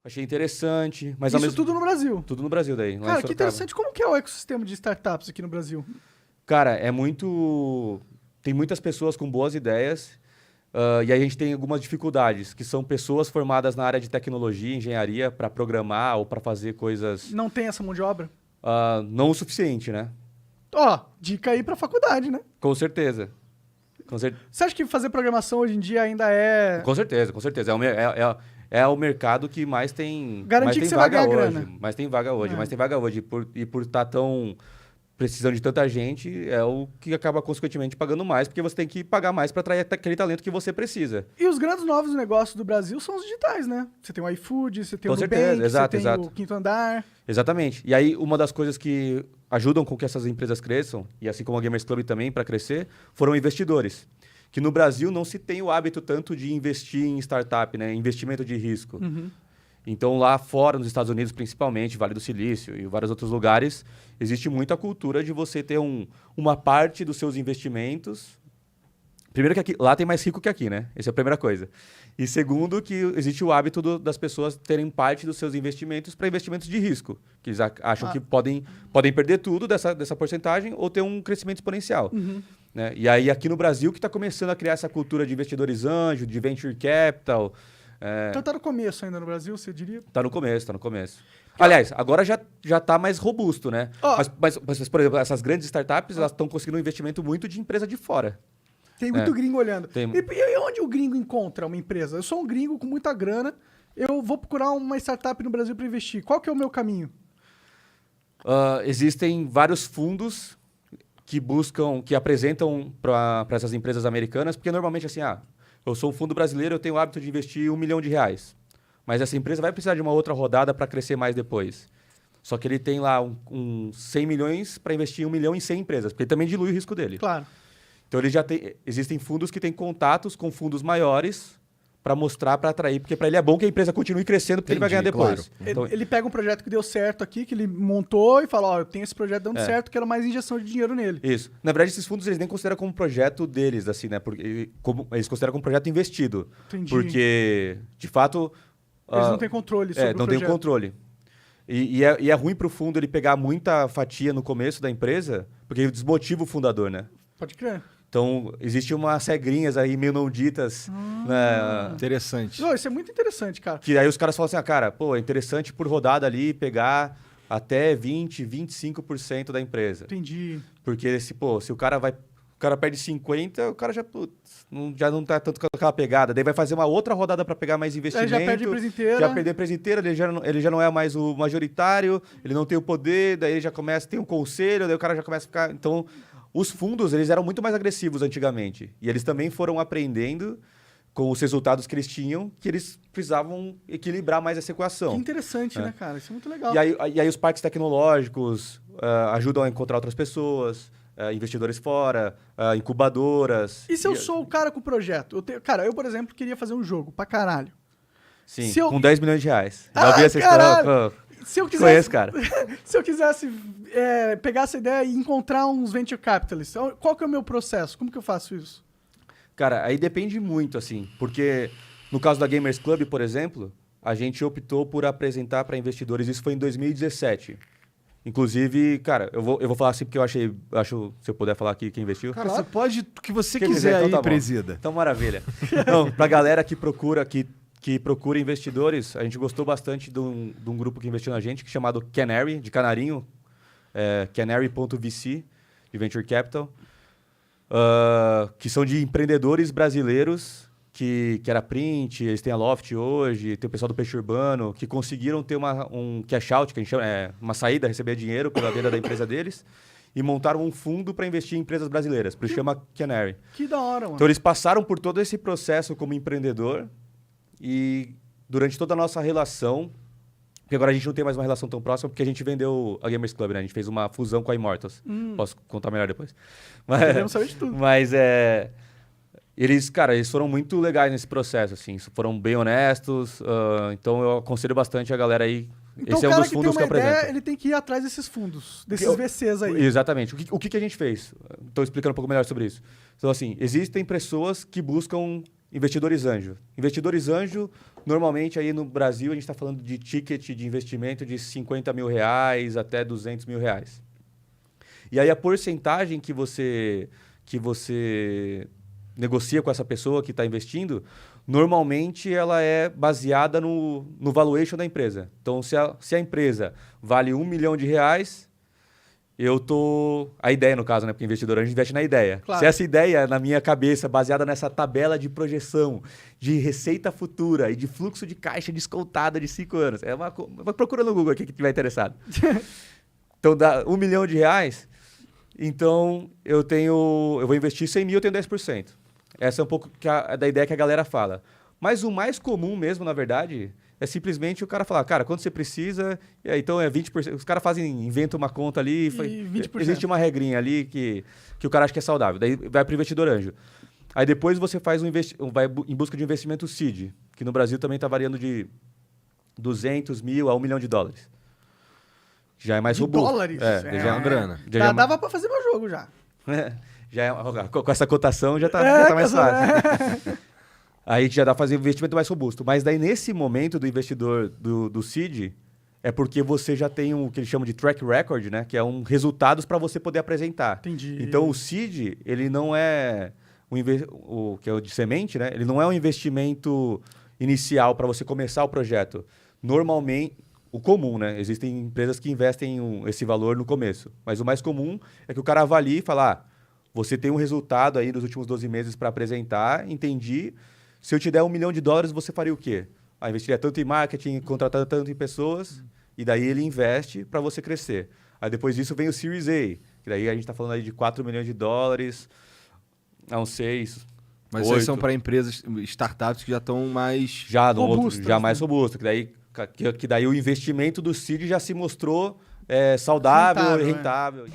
Achei interessante, mas ao Isso mesmo... tudo no Brasil. Tudo no Brasil daí. lá em Cara, que Sorocaba. interessante. Como que é o ecossistema de startups aqui no Brasil? Cara, é muito... Tem muitas pessoas com boas ideias, e aí a gente tem algumas dificuldades, que são pessoas formadas na área de tecnologia, engenharia, para programar ou para fazer coisas Não tem essa mão de obra? não o suficiente, né? Ó, dica aí pra faculdade, né? Com certeza. Você acha que fazer programação hoje em dia ainda é... Com certeza, com certeza. É o mercado que mais tem, Garantir mais que tem você vai vaga ganhar hoje. grana. Mais tem vaga hoje, É. mais tem vaga hoje. E por estar tão precisando de tanta gente, é o que acaba, consequentemente, pagando mais, porque você tem que pagar mais para atrair aquele talento que você precisa. E os grandes novos negócios do Brasil são os digitais, né? Você tem o iFood, você tem Com o Nubank, certeza, exato, você tem exato. o Quinto Andar. Exatamente. E aí, uma das coisas que ajudam com que essas empresas cresçam, e assim como a Gamers Club também, para crescer, foram investidores. Que no Brasil não se tem o hábito tanto de investir em startup, né? Investimento de risco. Então, lá fora, nos Estados Unidos, principalmente, Vale do Silício e vários outros lugares, existe muita cultura de você ter uma parte dos seus investimentos. Primeiro que aqui, lá tem mais rico que aqui, né? Essa é a primeira coisa. E segundo, que existe o hábito das pessoas terem parte dos seus investimentos para investimentos de risco. Que eles acham que podem perder tudo dessa porcentagem ou ter um crescimento exponencial. Né? E aí, aqui no Brasil, que está começando a criar essa cultura de investidores anjo, de venture capital. Então tá no começo ainda no Brasil, você diria? Tá no começo, tá no começo. Aliás, agora já tá mais robusto, né? Ó. Mas, por exemplo, essas grandes startups, elas estão conseguindo um investimento muito de empresa de fora. Tem muito gringo olhando. Tem- E onde o gringo encontra uma empresa? Eu sou um gringo com muita grana, eu vou procurar uma startup no Brasil para investir. Qual que é o meu caminho? Existem vários fundos que apresentam para essas empresas americanas, porque normalmente assim, eu sou um fundo brasileiro, eu tenho o hábito de investir R$1 milhão. Mas essa empresa vai precisar de uma outra rodada para crescer mais depois. Só que ele tem lá 100 milhões para investir 1 milhão em 100 empresas, porque ele também dilui o risco dele. Claro. Então existem fundos que têm contatos com fundos maiores para mostrar, para atrair, porque para ele é bom que a empresa continue crescendo, porque ele vai ganhar Entendi, depois. claro. Então, Ele pega um projeto que deu certo aqui, que ele montou e fala, ó, eu tenho esse projeto dando certo, quero mais injeção de dinheiro nele. isso. Na verdade, esses fundos eles nem consideram como projeto deles, assim, né? Eles consideram como projeto investido. Entendi. Porque, de fato... Eles não têm controle sobre o não tem projeto. controle. E é ruim para o fundo ele pegar muita fatia no começo da empresa, porque desmotiva o fundador, né? Pode crer. Então, existem umas regrinhas aí meio não ditas, né? Interessante. Não, isso é muito interessante, cara. Que aí os caras falam assim, cara, é interessante por rodada ali pegar até 20, 25% da empresa. Entendi. Porque se o cara perde 50, o cara já não tá tanto com aquela pegada. Daí vai fazer uma outra rodada para pegar mais investimento. Já perde a empresa inteira. Já perdeu a empresa inteira, ele já não é mais o majoritário, ele não tem o poder, daí ele já começa, tem um conselho, daí o cara já começa a ficar... Então, os fundos, eles eram muito mais agressivos antigamente. E eles também foram aprendendo com os resultados que eles tinham, que eles precisavam equilibrar mais essa equação. Que interessante, né, cara? Isso é muito legal. E aí os parques tecnológicos ajudam a encontrar outras pessoas, investidores fora, incubadoras. E se eu sou o cara com o projeto? Cara, eu, por exemplo, queria fazer um jogo pra caralho. Sim, se eu- com 10 milhões de reais. Já ouvi essa caralho! história. Se eu Conheço, quisesse, cara. se eu quisesse pegar essa ideia e encontrar uns venture capitalists, qual que é o meu processo? Como que eu faço isso? Cara, aí depende muito, assim, porque no caso da Gamers Club, por exemplo, a gente optou por apresentar para investidores, isso foi em 2017. Inclusive, cara, eu vou falar assim porque acho, se eu puder falar aqui quem investiu. Cara, você pode o que você Quer quiser dizer, aí, então tá bom. presida. Então, maravilha. Não, pra galera que procura investidores, a gente gostou bastante de um grupo que investiu na gente, que é chamado Canary, de canarinho, canary.vc, de Venture Capital, que são de empreendedores brasileiros, que era Print, eles têm a Loft hoje, tem o pessoal do Peixe Urbano, que conseguiram ter um cash out, que a gente chama, uma saída, receber dinheiro pela venda da empresa deles, e montaram um fundo para investir em empresas brasileiras, por isso chama Canary. Que da hora, mano. Então, eles passaram por todo esse processo como empreendedor e durante toda a nossa relação, porque agora a gente não tem mais uma relação tão próxima, porque a gente vendeu a Gamers Club, né? A gente fez uma fusão com a Immortals. Posso contar melhor depois. Queremos saber de tudo. Mas eles foram muito legais nesse processo, assim. Foram bem honestos. Então, eu aconselho bastante a galera aí. Então, Esse é o um cara dos que tem fundos uma que eu ideia, apresento. ele tem que ir atrás desses fundos, desses VCs aí. Exatamente. O que a gente fez? Estou explicando um pouco melhor sobre isso. Então, assim, existem pessoas que buscam investidores anjo. Investidores anjo Normalmente, aí no Brasil, a gente está falando de ticket de investimento de R$50 mil até R$200 mil. E aí a porcentagem que você negocia com essa pessoa que está investindo, normalmente ela é baseada no valuation da empresa. Então, se a empresa vale R$1 milhão, a ideia, no caso, né? Porque investidor, a gente investe na ideia. Claro. Se essa ideia, na minha cabeça, baseada nessa tabela de projeção de receita futura e de fluxo de caixa descontada de 5 anos, procura no Google aqui que tiver interessado. Então, dá R$1 milhão. Então, eu vou investir 100 mil, eu tenho 10%. Essa é um pouco da ideia que a galera fala. Mas o mais comum mesmo, na verdade, é simplesmente o cara falar, cara, quanto você precisa, e aí, então é 20%. Os caras inventam uma conta ali, 20%. Existe uma regrinha ali que o cara acha que é saudável. Daí vai para o investidor anjo. Aí depois você faz vai em busca de investimento seed, que no Brasil também está variando de 200 mil a $1 milhão. Já é mais robusto. Dólares? Já é uma grana. Dava pra fazer meu jogo já. Com essa cotação já tá mais fácil. Aí já dá pra fazer um investimento mais robusto. Mas daí, nesse momento do investidor do seed, é porque você já tem o que eles chamam de track record, né? Que é resultados para você poder apresentar. Entendi. Então, o seed, ele não é que é o de semente, né? Ele não é um investimento inicial para você começar o projeto. Normalmente, o comum, né? Existem empresas que investem esse valor no começo. Mas o mais comum é que o cara avalie e fala, você tem um resultado aí nos últimos 12 meses para apresentar, entendi. Se eu te der $1 milhão, você faria o quê? Investiria tanto em marketing, contratar tanto em pessoas, e daí ele investe para você crescer. Aí depois disso vem o Series A, que daí a gente está falando aí de $4 milhões, a uns 6, Mas 8. isso são para empresas, startups que já estão mais... Mais robustas, que daí o investimento do seed já se mostrou saudável e rentável.